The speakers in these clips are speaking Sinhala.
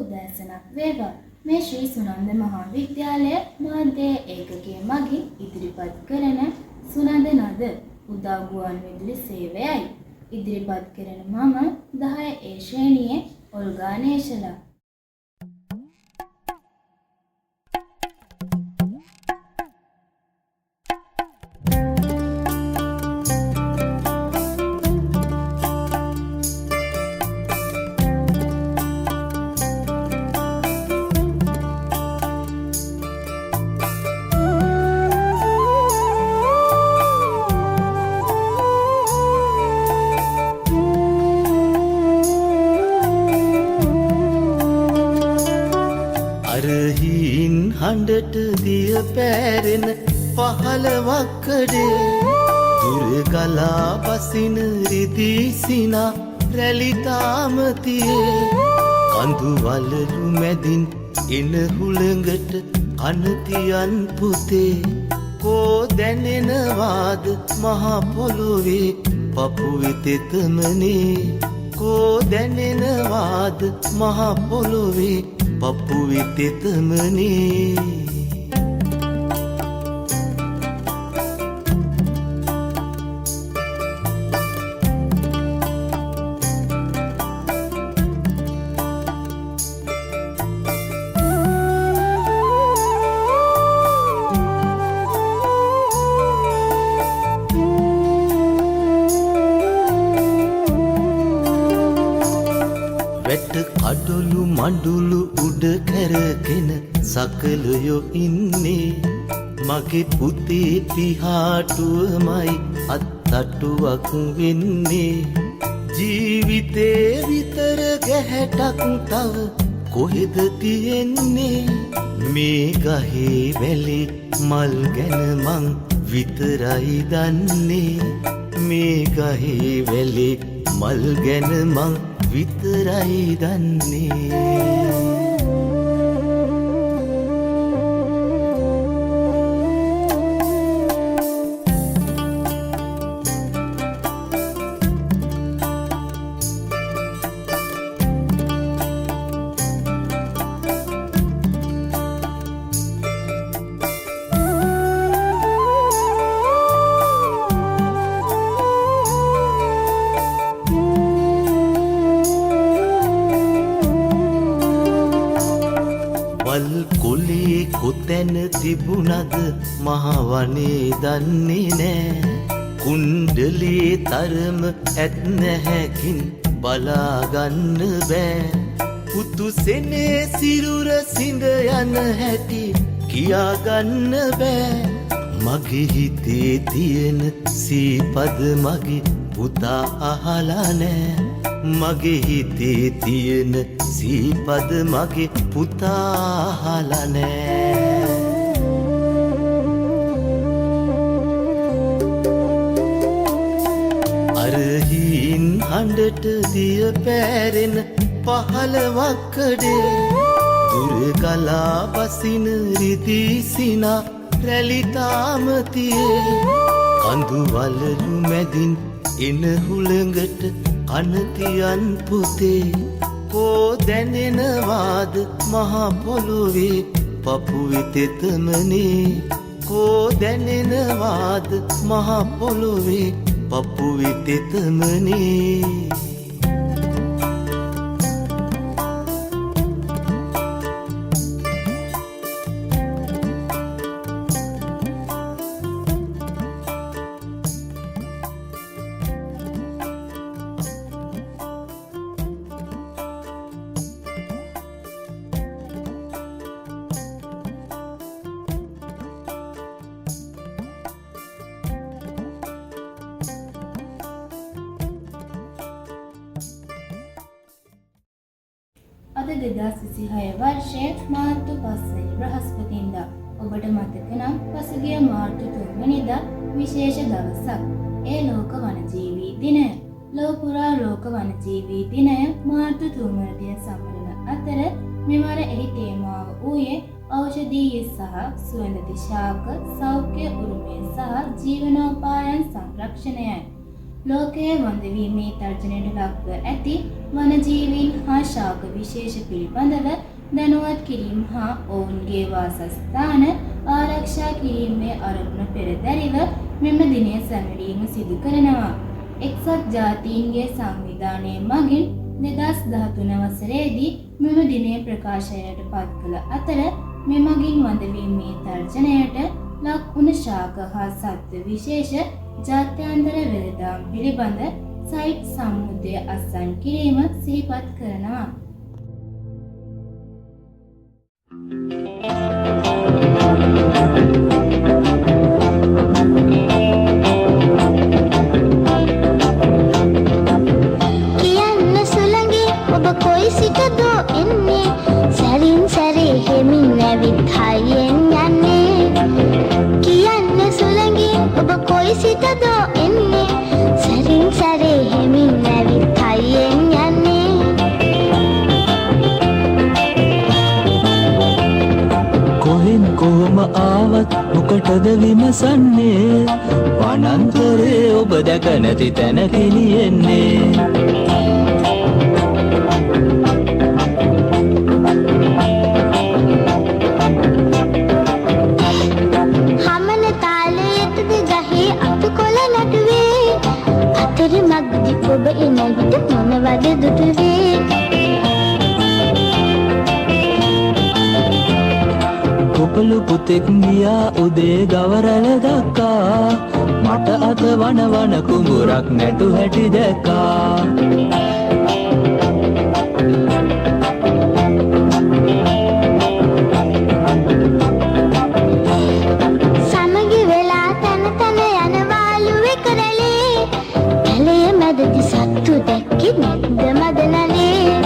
උදෑසනක් වේවා. මේ ශ්‍රී සුනන්ද මහා විද්‍යාලය මාධ්‍ය ඒකකයේ මගින් ඉදිරිපත් කරන සුනන්ද නද උදා ගුවන් විදුලි සේවයයි. ඉදිරිපත් කරන මම 10 ඒ ශ්‍රේණියේ ඔල්ගා නේෂලා. හඬට දිය පෑරෙන පහළවක්කඩේ දුරගලා පසින රිදී සිනා රැලිතාමතියේ කඳු වලලු මැදින් එන හුළඟට කනතියන් පුතේ කෝ දැනෙනවාද මහා පොළොවේ පපුවේ තෙතමනේ කෝ දැනෙනවාද මහා පොළොවේ පපුවේ තෙතමනේ අඩොලු මඩුලු උඩ කැරගෙන සකලයෝ ඉන්නේ මගේ පුතේ පිහාටුවමයි අත්තටුවක් වෙන්නේ ජීවිතේ විතර ගැහැටක් තව කොහෙද තියෙන්නේ මේ ගහේ වැලේ මල් ගැන මං විතරයි දන්නේ මේ ගහේ වැලේ මල් ගැන මං විතරයි දන්නේ කොලේ කොතැන තිබුණද මහවනේ දන්නේ නෑ කුණ්ඩලේ තරම ඇත්නැහැකින් බලාගන්න බෑ පුතුසෙනේ සිරුර සිඳ යන හැටි කියාගන්න බෑ මගේ හිතේ තියෙන සීපද මගේ පුතා අහලා නෑ මගේ හිතේ තියෙන සීපද මගේ පුතා අහලා නෑ අරහින් හඬට දිය පෑරෙන පහළවක්කඩේ දුරගලා පසින රිදී සිනා රැලිතාමතියේ කඳු වලලු මැදින් එන හුළඟට කනතියන් පුතේ කෝ දැනෙනවාද මහා පොළොවේ පපුවේ තෙතමනේ කෝ දැනෙනවාද මහා පොළොවේ පපුවේ තෙතමනේ අද 2026 වර්ෂයේ මාර්තු 5 වෙනි බ්‍රහස්පතින්දා ඔබට මතක නම් පසුගිය මාර්තු 3 වෙනිදා විශේෂ දවසක්. ඒ ලෝක වනජීවී දිනය. ලෝපුරා ලෝක වනජීවී දිනය මාර්තු 3 වෙනිදා සමරන අතර මෙවර එහි තේමාව වූයේ ඖෂධීය සහ සුවඳ දිශාක සෞඛ්‍ය උරුමය සහ ජීවනෝපායන් සංරක්ෂණයයි. ලෝකයේ වඳවීමේ තර්ජනයට ලක්ව ඇති වනජීවීන් හා ශාක විශේෂ පිළිබඳව දැනුවත් කිරීම හා ඔවුන්ගේ වාසස්ථාන ආරක්ෂා කිරීමේ අරමුණ පෙරදැරිව මෙම දිනය සැමරීම සිදු කරනවා. එක්සත් ජාතීන්ගේ සංවිධානය මගින් 2013 වසරේදී මෙම දිනය ප්‍රකාශනයට පත් කළ අතර මෙමගින් වඳවීමේ තර්ජනයට ලක් වුණ ශාක හා සත්ත්ව විශේෂ ජාත්‍යන්තර වෙළඳාම් පිළිබඳ සයිට් සම්මුදය අත්සන් කිරීම සිහිපත් කරනවා. කියන්න සුළඟේ ඔබ කොයි සිටදෝ එන්නේ සැරින් සැරේ හෙමින් ඇවිත් හයියෙන් යන්නේ කියන්න සුළඟේ ඔබ කොයි සිටදෝ එන්නේ සැරින් සැරේ හෙමින් ඇවිත් හයියෙන් යන්නේ කොහෙන් කොහොම ආවත් මොකටද විමසන්නේ වනාන්තරේ ඔබ දැක නැති තැන කෙලියෙන්නේ හමන තාලයටද ගහේ අතුකොළ නටුවේ අතර මග්දි ඔබ එන විට මොනවද දුටුවේ කොපළු පුතෙක් ගියා උදේ ගවරැල දක්කා මට අත වන කුඹුරක් නැටු හැටි දැක්කා සමගි වෙලා තන තන යනවාලුවේ කරලේ පැලේ මැදදි සත්තු දැක්කේ නැද්ද මදනලේ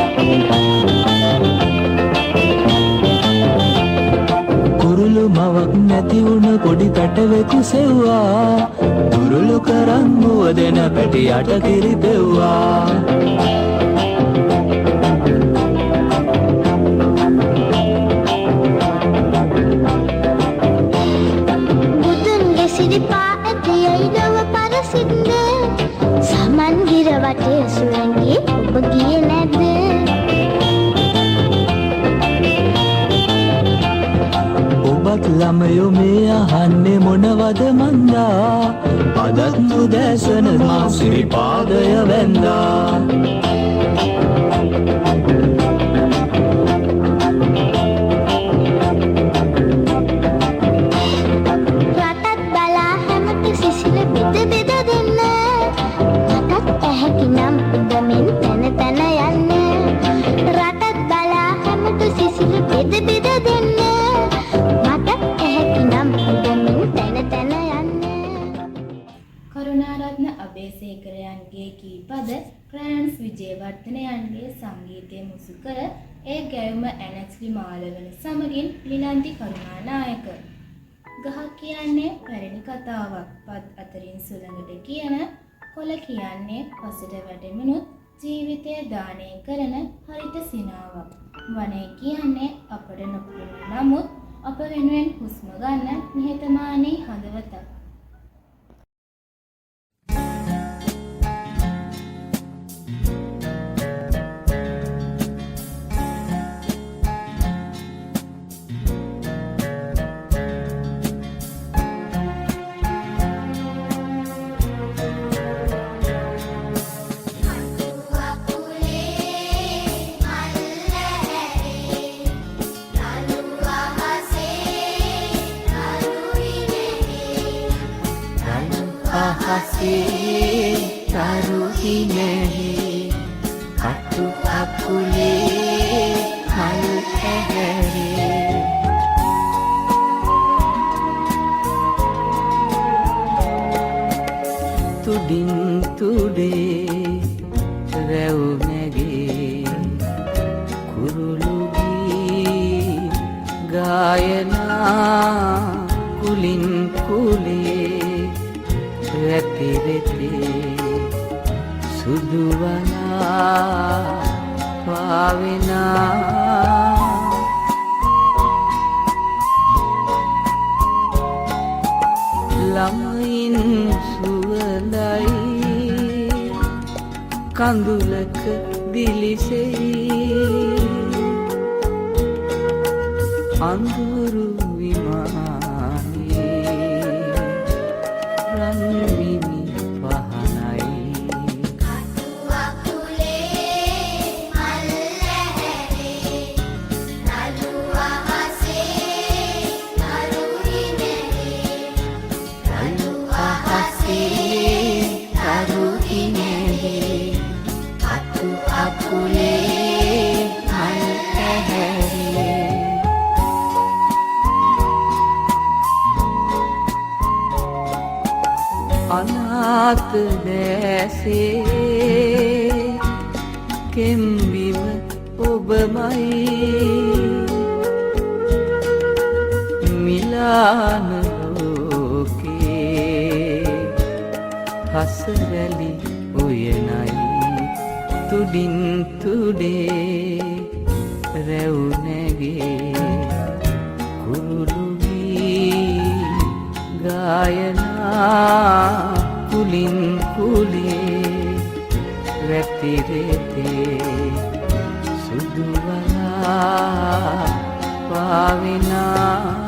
කුරුළු මවක් නැති වුණ පොඩි පැටවෙකු සෙව්වා දුරුළු කරන් මුව දෙන පැටියට කිරි පෙව්වා බුදුන්ගේ සිරිපා ඇතියයි ලොව පරසිද්ද සමන් ගිර වටේ සුළඟේ ඔබ ගියේ නැද්ද ඔබත් ළමයෝ මේ අහන්නේ මොනවද මන්දා අදත් උදෑසන මා සිරිපාදය වැන්දා රටත් බලා හැමට සිසිල බෙද බෙද දෙන්න මටත් ඇහැකි නම් උදමින් තැන තැන යන්න රටත් බලා හැමට සිසිල බෙද බෙද දෙන්න මටත් ඇහැකි නම් උදමින් තැන තැන යන්න කරුණාරත්න අබේසේකරයන්ගේ කීපද ක්‍රයන්ස් විජේවර්ධනයන්ගේ සංගීතය මුසු කර ඒ ගැයුම ඇනස්ලි මාලවන සමගින් ලිනන්ති කරුණානායක ගහ කියන්නේ පැරණි කතාවක් පත් අතරින් සුළඟට කියන කොළ කියන්නේ පසට වැටෙමුණුත් ජීවිතය දානය කරන හරිත සිනාවක් වනය කියන්නේ අපට නොපුරුදු නමුත් අප වෙනුවෙන් හුස්ම ගන්න නිහතමානී හදවතක් අහසේ තරුහි නැහි කටු අකුලේ හල් ඇහැරේ තුඩින් තුඩේ රැව් නැගේ කුරුළුගී ගායනා කුලින් කුලේ රැති රැති සුදුවනා පාවෙනා ළමයින් සුවඳයි කඳුලක දිලිසෙයි අඳුරු විමානයේ රන්විනි පහනයි අනාත දැසේ කෙම්බිම ඔබමයි මිලාන ලෝකේ හසරැලි උයනයි තුඩින් තුඩේ රැවුනැගේ කුරුළුවී ගායනා කුලින් කුලේ වැතිරෙතේ සුදුවලා පාවිනා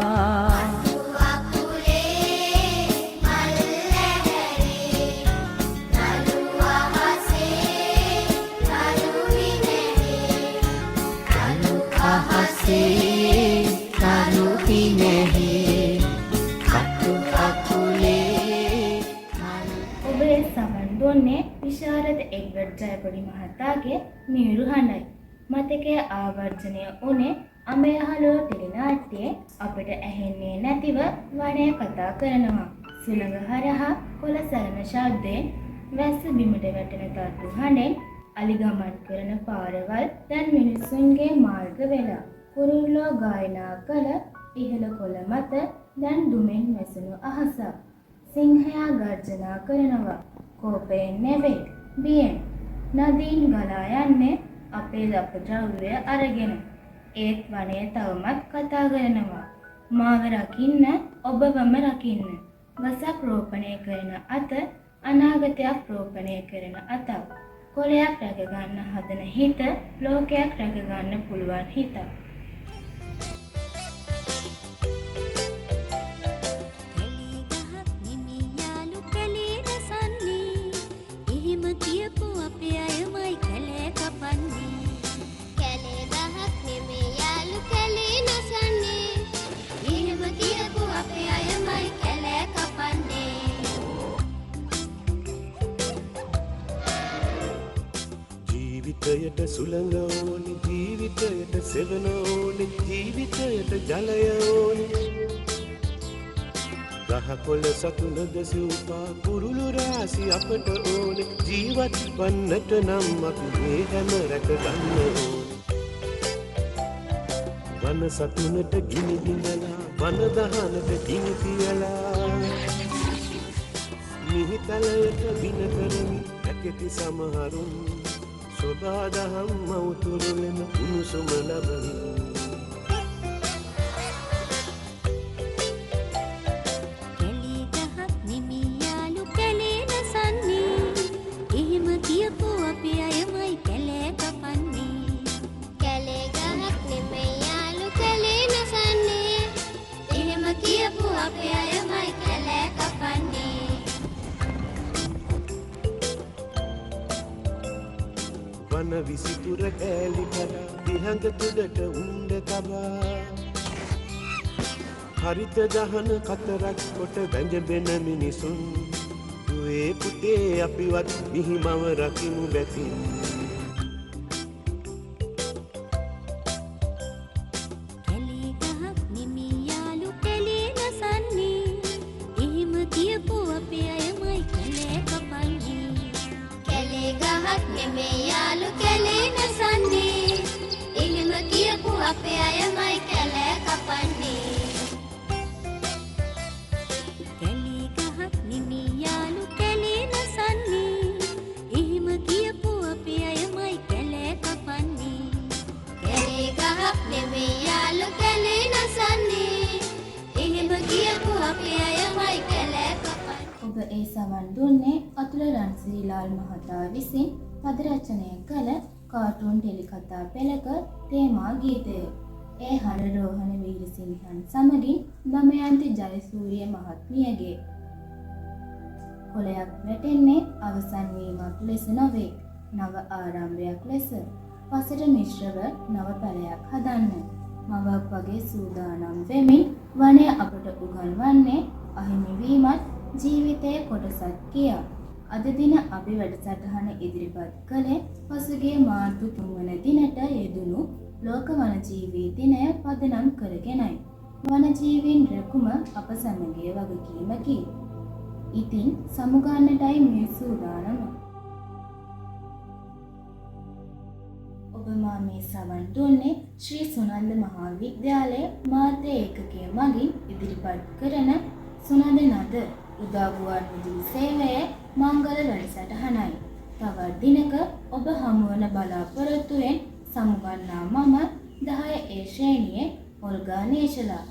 ඔබේ සමන් දුන්නේ විශාරද එඩ්වඩ් ජයකොඩි මහතාගේ මියුරු හඬයි. මතකය ආවර්ජනය වුණේ අමයහලෝ ටෙලිනාට්‍යයේ අපිට ඇහෙන්නේ නැතිව වනය කතා කරනවා. සුළඟ හරහා කොළ සැලෙන ශබ්දයෙන් වැස්ස බිමට වැටෙන තට්ටු හඬෙන් අලි ගමන් කරන පාරවල් දැන් මිනිසුන්ගේ මාර්ග වෙලා. කුරුල්ලෝ ගායනා කළ ඉහළ කොළ මත දැන් දුමෙන් වැසුණු අහසක්. සිංහයා ගර්ජනා කරනවා. කෝපයෙන් නෙවෙයි බියෙන්. නදීන් ගලා යන්නේ අපේ අපද්‍රව්‍ය අරගෙන. ඒත් වනය තවමත් කතා කරනවා. මාව රකින්න ඔබවම රකින්න. වසක් රෝපණය කරන අත අනාගතයක් රෝපණය කරන අතක්. කොළයක් රැකගන්න හදන හිත ලෝකයක් රැකගන්න පුළුවන් හිතක්. ජීවිතයට සුළඟ ඕනි ජීවිතයට සෙවන ඕනි ජීවිතයට ජලය ඕනි ගහකොළ සතුනද සිව්පා කුරුළු රාසි අපට ඕනි ජීවත් වන්නට නම් අපි මේ හැම රැක ගන්න ඕනි වන සතුනට ගිනි බිඳලා වන දහනට ගිනි තියලා මිහිතලයට වින කරමි ඇකෙති සමහරුන් සොබාදහම් මවතුරුලෙන උණුසුම ලබමි වන විසිතුර කෑලි කරා දිහඟ තුඩට උණ්ඩ තබා හරිත දහන කතරක් කොට වැඳෙන මිනිසුන් දුවේ පුතේ අපිවත් මිහිමව රකිමු බැතින් ඔබ ඒ සමන් දුන්නේ අතුල රන්සිරිලාල් මහතා විසින් පද රචනය කළ කාටුන් ටෙලිකතා පෙළක තේමා ගීතය. ඒ හරරෝහණ වීරසිංහන් සමගින් දමයන්ති ජයසූරිය මහත්මියගේ. කොළයක් වැටෙන්නේ අවසන් වීමක් ලෙස නොවේ, නව ආරම්භයක් ලෙස. පසට මිශ්‍රව නව පැලයක් හදන්න. මවක් වගේ සූදානම් වෙමින් වනය අපට උගන්වන්නේ අහිමිවීමත් ජීවිතයේ කොටසක් කියා. අද දින අපි වැඩසටහන ඉදිරිපත් කළේ පසුගිය මාර්තු 3 වන දිනට යෙදුණු ලෝක වනජීවී දිනය පදනම් කරගෙනයි. වනජීවීන් රැකුම අප සැමගේ වගකීමකි. ඉතින් සමුගන්නටයි මේ සූදානම. ඔබ මා මේ සවන් දුන්නේ ශ්‍රී සුනන්ද මහාවිද්‍යාලයේ මාධ්‍ය ඒකකය මගින් ඉදිරිපත් කරන සුනන්ද නද උදාගුවන් විදුලි සේවයේ මංගල වැඩසටහනයි. තවත් දිනක ඔබ හමුවන බලාපොරොත්තුවෙන් සමුගන්නා මම 10 ඒ ශ්‍රේණියේ ඔල්ගා නේෂලා.